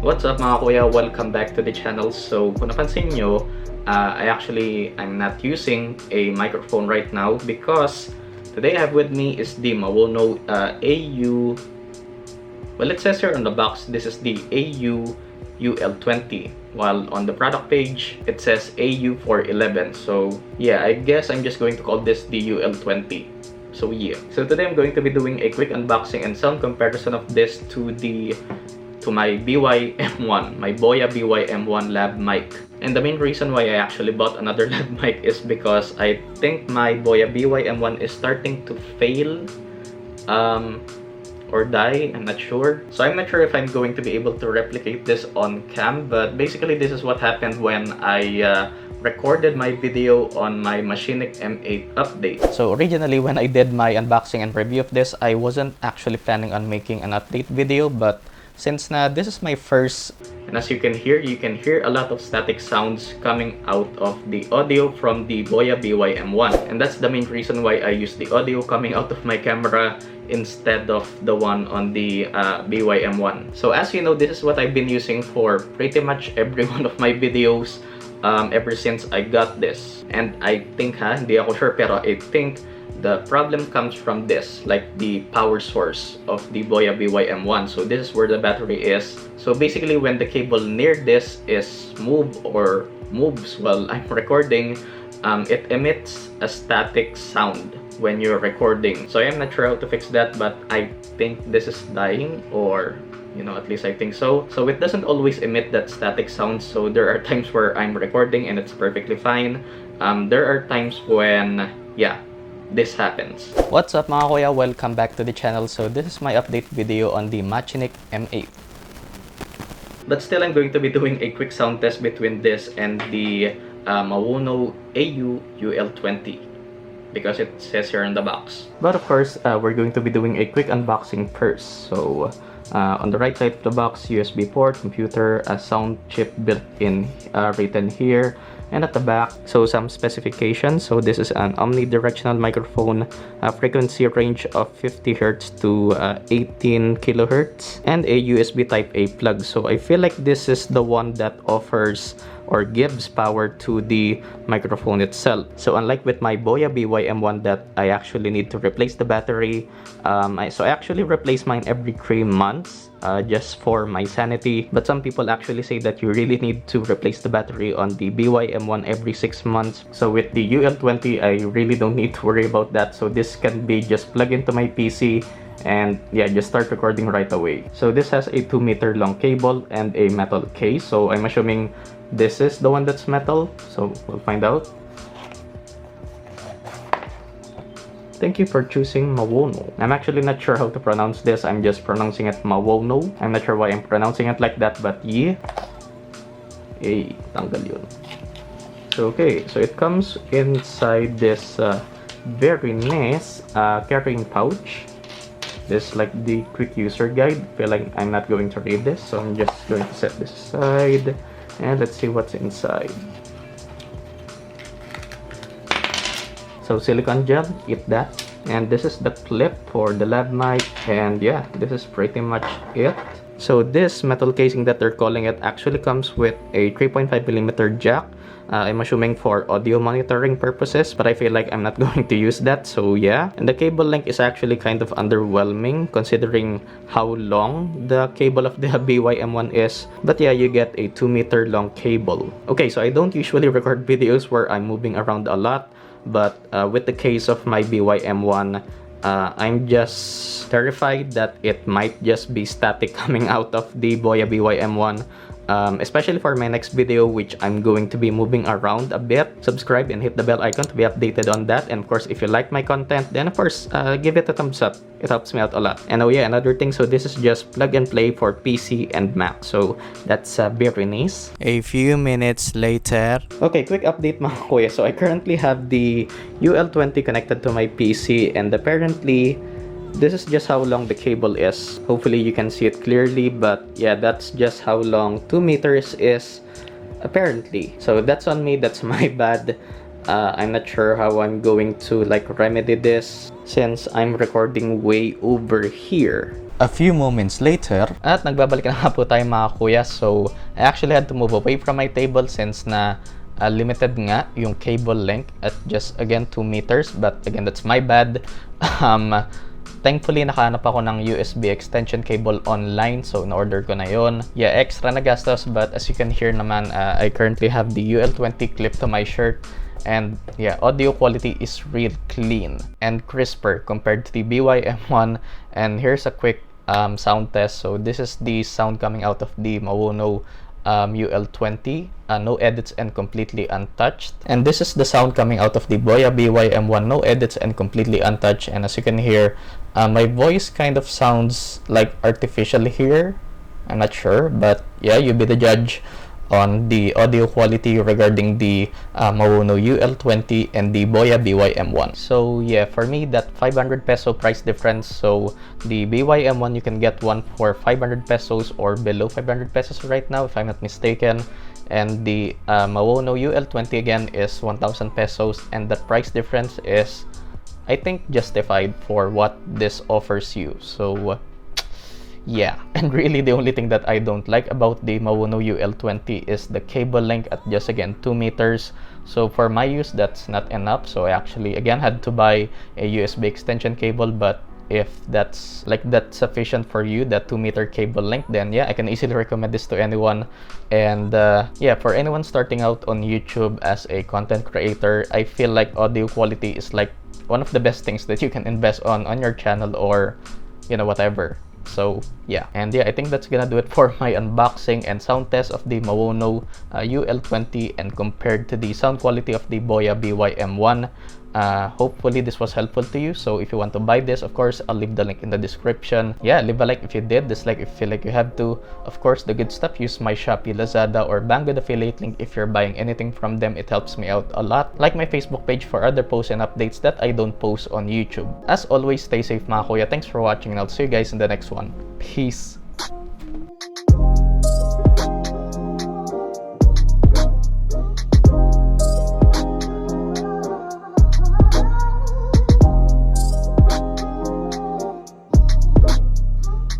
What's up mga kuya? Welcome back to the channel. So kung napansin nyo, I'm not using a microphone right now because today I have with me is the Maono AU. Well, it says here on the box this is the AU-UL20, while on the product page it says AU-411. So yeah, I guess I'm just going to call this the UL20. So yeah, so today I'm going to be doing a quick unboxing and sound comparison of this to my BY-M1, my Boya BY-M1 lab mic. And the main reason why I actually bought another lab mic is because I think my Boya BY-M1 is starting to fail or die, I'm not sure. So I'm not sure if I'm going to be able to replicate this on cam, but basically this is what happened when I recorded my video on my Machinic M8 update. So originally when I did my unboxing and review of this, I wasn't actually planning on making an update video, but since this is my first, and as you can hear a lot of static sounds coming out of the audio from the Boya BY-M1, and that's the main reason why I use the audio coming out of my camera instead of the one on the BY-M1. So as you know, this is what I've been using for pretty much every one of my videos ever since I got this. And I think, hindi ako sure, pero I think the problem comes from this, like the power source of the Boya BY-M1. So this is where the battery is. So basically when the cable near this is moves while I'm recording, it emits a static sound when you're recording. So I'm not sure how to fix that, but I think this is dying, or at least I think so. So it doesn't always emit that static sound. So there are times where I'm recording and it's perfectly fine. There are times when, yeah, this happens. What's up mga kuya? Welcome back to the channel. So this is my update video on the Machinic M8. But still, I'm going to be doing a quick sound test between this and the Maono AU-UL20 because it says here in the box. But of course, we're going to be doing a quick unboxing first. So on the right side of the box, USB port, computer, a sound chip built in written here. And at the back, so some specifications. So this is an omnidirectional microphone, a frequency range of 50 Hz to 18 kHz, and a USB type A plug. So I feel like this is the one that offers or gives power to the microphone itself. So unlike with my Boya BY-M1 that I actually need to replace the battery, so I actually replace mine every 3 months. Just for my sanity, but some people actually say that you really need to replace the battery on the BY-M1 every 6 months. So with the UL20, I really don't need to worry about that. So this can be just plug into my PC and yeah, just start recording right away. So this has a 2-meter long cable and a metal case. So I'm assuming this is the one that's metal. So we'll find out. Thank you for choosing Maono. I'm actually not sure how to pronounce this. I'm just pronouncing it Maono. I'm not sure why I'm pronouncing it like that, but yeah. Hey, tanggal yun. So, okay, so it comes inside this very nice carrying pouch. This is like the quick user guide. I feel like I'm not going to read this, so I'm just going to set this aside. And let's see what's inside. So silicone gel, eat that. And this is the clip for the lab mic, and yeah, this is pretty much it. So this metal casing that they're calling it actually comes with a 3.5mm jack. I'm assuming for audio monitoring purposes, but I feel like I'm not going to use that, so yeah. And the cable length is actually kind of underwhelming considering how long the cable of the BY-M1 is. But yeah, you get a 2-meter long cable. Okay, so I don't usually record videos where I'm moving around a lot, but with the case of my BY-M1, I'm just terrified that it might just be static coming out of the Boya BY-M1. Especially for my next video, which I'm going to be moving around a bit. Subscribe and hit the bell icon to be updated on that. And of course, if you like my content, then of course, give it a thumbs up. It helps me out a lot. And oh yeah, another thing, so this is just plug and play for PC and Mac. So that's very nice. A few minutes later. Okay, quick update mga kuya. So I currently have the UL20 connected to my PC, and apparently this is just how long the cable is. Hopefully you can see it clearly, but yeah, that's just how long 2 meters is apparently. So that's on me, that's my bad. I'm not sure how I'm going to like remedy this since I'm recording way over here. A few moments later, at nagbabalik na nga po tayo mga kuya. So, I actually had to move away from my table since na limited nga yung cable length at just again 2 meters. But again, that's my bad. Thankfully, nakahanap ako ng USB extension cable online. So, in-order ko na yon. Yeah, extra na gastos. But as you can hear naman, I currently have the UL20 clipped to my shirt. And yeah, audio quality is real clean and crisper compared to the BY-M1. And here's a quick sound test. So this is the sound coming out of the Maono UL20, no edits and completely untouched. And this is the sound coming out of the Boya BY-M1, no edits and completely untouched. And as you can hear, my voice kind of sounds like artificial here. I'm not sure, but yeah, you be the judge on the audio quality regarding the Maono UL20 and the Boya BY-M1. So yeah, for me, that 500 peso price difference. So the BY-M1, you can get one for 500 pesos or below 500 pesos right now, if I'm not mistaken. And the Maono UL20 again is 1,000 pesos, and that price difference is, I think, justified for what this offers you. So yeah, and really the only thing that I don't like about the Maono UL20 is the cable length at just again 2 meters. So for my use, that's not enough. So I actually again had to buy a USB extension cable. But if that's sufficient for you, that 2-meter cable length, then yeah, I can easily recommend this to anyone. And yeah, for anyone starting out on YouTube as a content creator, I feel like audio quality is like one of the best things that you can invest on your channel, or you know, whatever. So yeah, and yeah, I think that's gonna do it for my unboxing and sound test of the Maono UL20 and compared to the sound quality of the Boya BY-M1. Hopefully this was helpful to you. So if you want to buy this, of course, I'll leave the link in the description. Yeah, leave a like if you did, dislike if you feel like you have to. Of course, the good stuff, use my Shopee, Lazada, or Banggood affiliate link if you're buying anything from them. It helps me out a lot. Like my Facebook page for other posts and updates that I don't post on YouTube. As always, stay safe mga kuya. Thanks for watching, and I'll see you guys in the next one. Peace.